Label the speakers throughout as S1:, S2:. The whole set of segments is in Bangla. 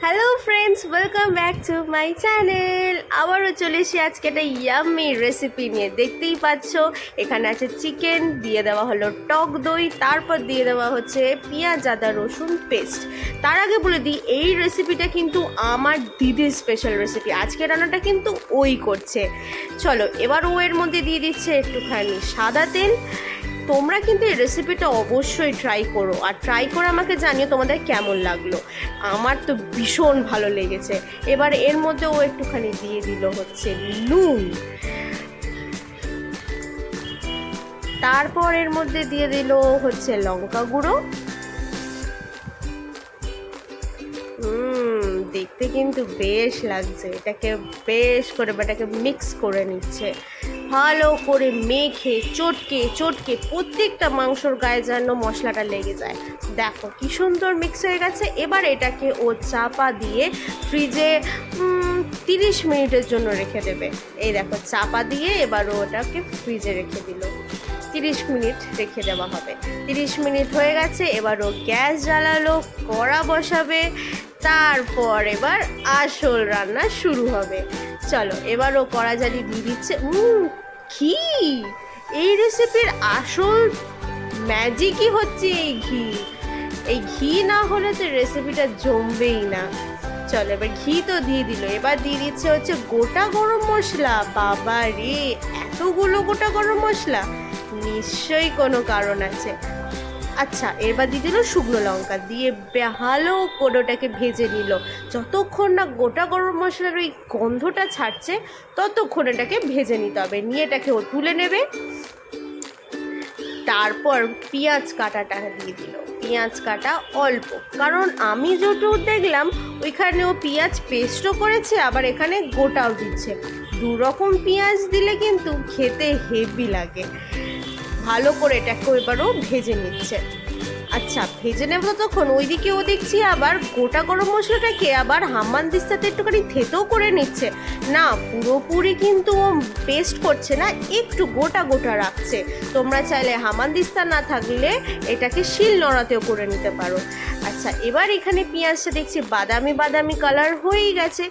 S1: Hello friends, welcome back to my channel. আবারও চলে এসে আজকে একটা ইয়াম্মি রেসিপি নিয়ে। দেখতেই পাচ্ছ এখানে আছে চিকেন, দিয়ে দেওয়া হলো টক দই, তারপর দিয়ে দেওয়া হচ্ছে পেঁয়াজ আদা রসুন পেস্ট। তার আগে বলে দিই, এই রেসিপিটা কিন্তু আমার দিদির স্পেশাল রেসিপি। আজকে রান্নাটা কিন্তু ওই করছে। চলো এবার ও এর মধ্যে দিয়ে দিচ্ছে একটুখানি সাদা তেল। তোমরা কিন্তু এই রেসিপিটা অবশ্যই ট্রাই করো, আর ট্রাই করে আমাকে জানিও তোমাদের কেমন লাগলো। আমার তো ভীষণ ভালো লেগেছে। এবার এর মধ্যে ও একটুখানি দিয়ে দিল হচ্ছে নুন, তারপর এর মধ্যে দিয়ে দিল হচ্ছে লঙ্কা গুঁড়ো। দেখতে কিন্তু বেশ লাগছে। এটাকে বেশ করে এটাকে মিক্স করে নিচ্ছে, ভালো করে মেখে চটকে চটকে প্রত্যেকটা মাংসর গায়ে যেন মশলাটা লেগে যায়। দেখো কি সুন্দর মিক্স হয়ে গেছে। এবার এটাকে ও চাপা দিয়ে ফ্রিজে 30 মিনিটের জন্য রেখে দেবে। এই দেখো চাপা দিয়ে এবার ওটাকে ফ্রিজে রেখে দিল। 30 মিনিট রেখে দেওয়া হবে। 30 মিনিট হয়ে গেছে। এবার ও গ্যাস জ্বালালো, কড়া বসাবে, তারপর এবার আসল রান্না শুরু হবে। চলো এবার ও কড়া জ্বালিয়ে দিয়ে দিচ্ছে ঘি। এই রেসিপির আসল ম্যাজিকই হচ্ছে এই ঘি। এই ঘি না হলে তো রেসিপিটা জমবেই না। চলো এবার ঘি তো দিয়ে দিল। এবার দিয়ে দিচ্ছে হচ্ছে গোটা গরম মশলা। বাবা রে, এতগুলো গোটা গরম মশলা! নিশ্চয়ই কোনো কারণ আছে। আচ্ছা, এবার দিয়ে দিল শুকনো লঙ্কা, দিয়ে ভালো করে ওটাকে ভেজে নিল। যতক্ষণ না গোটা গরম মশলার ওই গন্ধটা ছাড়ছে ততক্ষণ এটাকে ভেজে নিতে হবে। নিয়ে এটাকে ও তুলে নেবে। তারপর পেঁয়াজ কাটাটা দিয়ে দিল। পেঁয়াজ কাটা অল্প, কারণ আমি যতটুকু দেখলাম ওইখানে ও পেঁয়াজ পেস্টও করেছে, আবার এখানে গোটাও দিচ্ছে। দুরকম পেঁয়াজ দিলে কিন্তু খেতে হেভি লাগে। ভালো করে এটাকে এবারও ভেজে নিচ্ছে। আচ্ছা, ভেজে নেব তখন ওইদিকে ও দেখছি আবার গোটা গরম মশলাটাকে আবার হামানদিস্তাতে একটুখানি থেতেও করে নিচ্ছে। না, পুরোপুরি কিন্তু ও পেস্ট করছে না, একটু গোটা গোটা রাখছে। তোমরা চাইলে হামানদিস্তা না থাকলে এটাকে শিল নোড়াতেও করে নিতে পারো। আচ্ছা, এবার এখানে পেঁয়াজটা দেখছি বাদামি বাদামি কালার হয়েই গেছে।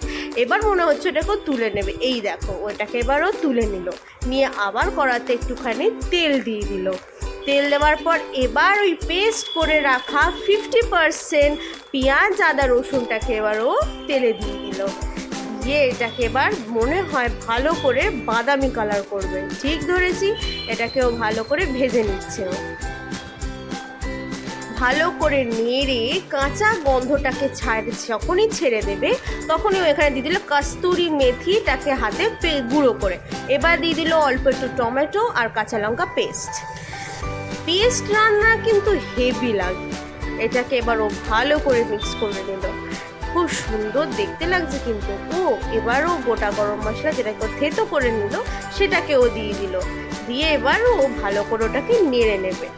S1: এবার মনে হচ্ছে এটাকেও তুলে নেবে। এই দেখো ওটাকে এবারও তুলে নিল। নিয়ে আবার কড়াতে একটুখানি তেল দিয়ে দিল। তেল দেওয়ার পর এবার ওই পেস্ট করে রাখা 50% পেঁয়াজ আদা রসুনটাকে এবারও তেলে দিয়ে দিল। দিয়ে এটাকে এবার মনে হয় ভালো করে বাদামি কালার করবে। ঠিক ধরেছি, এটাকেও ভালো করে ভেজে নিচ্ছে। ভালো করে নেড়ে কাঁচা গন্ধটাকে যখনই ছেড়ে দেবে তখনই ও এখানে দিয়ে দিল কস্তুরি মেথিটাকে হাতে গুঁড়ো করে। এবার দিয়ে দিল অল্প একটু টমেটো আর কাঁচা লঙ্কা পেস্ট। রান্না কিন্তু হেভি লাগে। এটাকে এবার ও ভালো করে মিক্স করে নিল। খুব সুন্দর দেখতে লাগছে কিন্তু। এবারও গোটা গরম মশলা যেটাকে থেতো করে নিল সেটাকে ও দিয়ে দিল। দিয়ে এবার ও ভালো করে ওটাকে নেড়ে নেবে।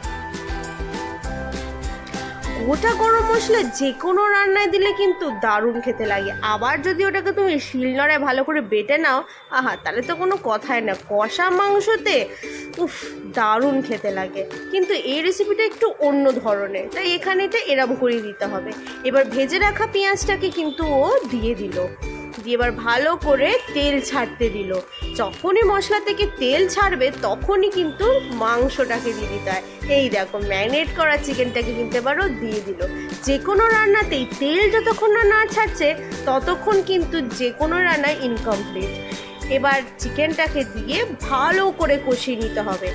S1: গোটা গরম মশলা যে কোনো রান্নায় দিলে কিন্তু দারুণ খেতে লাগে। আবার যদি ওটাকে তুমি শিলনোড়ায় ভালো করে বেটে নাও, আহা, তাহলে তো কোনো কথাই না। কষা মাংসতে দারুণ খেতে লাগে। কিন্তু এই রেসিপিটা একটু অন্য ধরনের, তাই এখানে এটা এরম করে দিতে হবে। এবার ভেজে রাখা পেঁয়াজটাকে কিন্তু ও দিয়ে দিল। দিয়ে এবার ভালো করে তেল ছাড়তে দিল। যখনই মশলা থেকে তেল ছাড়বে তখনই কিন্তু মাংসটাকে দিয়ে দিতে হয়। এই দেখো ম্যারিনেট করা চিকেনটাকে কিন্তু এবারও দিয়ে দিল। যে কোনো রান্নাতেই তেল যতক্ষণ না ছাড়ছে ততক্ষণ কিন্তু যে কোনো রান্না ইনকমপ্লিট। এবার চিকেনটাকে দিয়ে ভালো করে কষিয়ে নিতে হবে।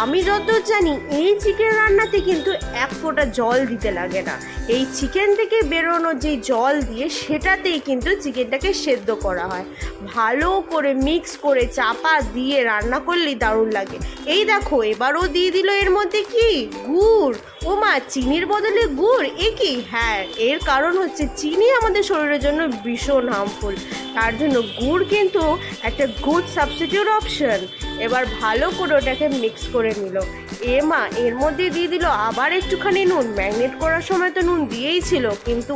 S1: আমি যত জানি এই চিকেন রান্নাতে কিন্তু এক ফোঁটা জল দিতে লাগে না। এই চিকেন থেকে বেরোনো যে জল দিয়ে সেটাতেই কিন্তু চিকেনটাকে সেদ্ধ করা হয়। ভালো করে মিক্স করে চাপা দিয়ে রান্না করলেই দারুণ লাগে। এই দেখো এবারও দিয়ে দিল এর মধ্যে কি গুড়। ও মা, চিনির বদলে গুড়! এ কি? হ্যাঁ, এর কারণ হচ্ছে চিনি আমাদের শরীরের জন্য ভীষণ হার্মফুল। তার জন্য গুড় কিন্তু একটা গুড সাবস্টিটিউট অপশন। এবার ভালো করে ওটাকে মিক্স করে নিল। মা, এর মধ্যে দিয়ে দিল আবার একটুখানি নুন। ম্যারিনেট করার সময় তো নুন দিয়েই ছিল, কিন্তু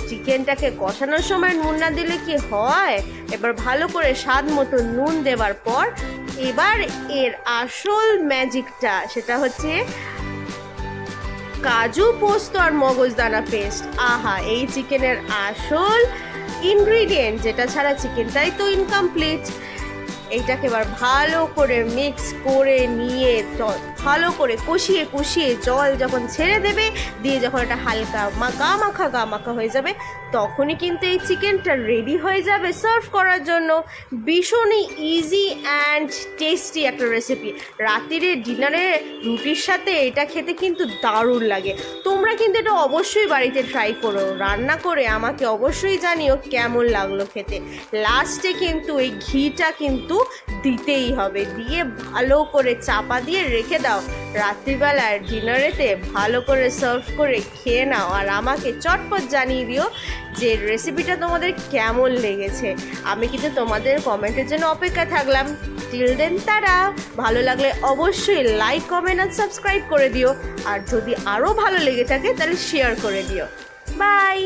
S1: চিকেনটাকে কষানোর সময় নুন না দিলে কি হয়? এবার ভালো করে স্বাদ মতো নুন দেওয়ার পর এবার এর আসল ম্যাজিকটা, সেটা হচ্ছে কাজু, পোস্ত আর মগজদানা পেস্ট। আহা, এই চিকেনের আসল ইনগ্রিডিয়েন্ট, যেটা ছাড়া চিকেনটাই তো ইনকমপ্লিট। এইটাকে এবার ভালো করে মিক্স করে নিয়ে ভালো করে কষিয়ে কষিয়ে জল যখন ছেড়ে দেবে, দিয়ে যখন এটা হালকা গা মাখা হয়ে যাবে, তখনই কিন্তু এই চিকেনটা রেডি হয়ে যাবে সার্ভ করার জন্য। ভীষণই ইজি অ্যান্ড টেস্টি একটা রেসিপি। রাত্রিরে ডিনারে রুটির সাথে এটা খেতে কিন্তু দারুণ লাগে। তোমরা কিন্তু এটা অবশ্যই বাড়িতে ট্রাই করো, রান্না করে আমাকে অবশ্যই জানিও কেমন লাগলো খেতে। লাস্টে কিন্তু এই ঘিটা কিন্তু দিতেই হবে, দিয়ে ভালো করে চাপা দিয়ে রেখে দাও। রাত্রিবেলার ডিনারেতে ভালো করে সার্ভ করে খেয়ে নাও, আর আমাকে চটপট জানিয়ে দিও যে রেসিপিটা তোমাদের কেমন লেগেছে। আমি কিন্তু তোমাদের কমেন্টের জন্য অপেক্ষা থাকলাম। টিল দেন তারা, ভালো লাগলে অবশ্যই লাইক, কমেন্ট আর সাবস্ক্রাইব করে দিও, আর যদি আরও ভালো লেগে থাকে তাহলে শেয়ার করে দিও। বাই।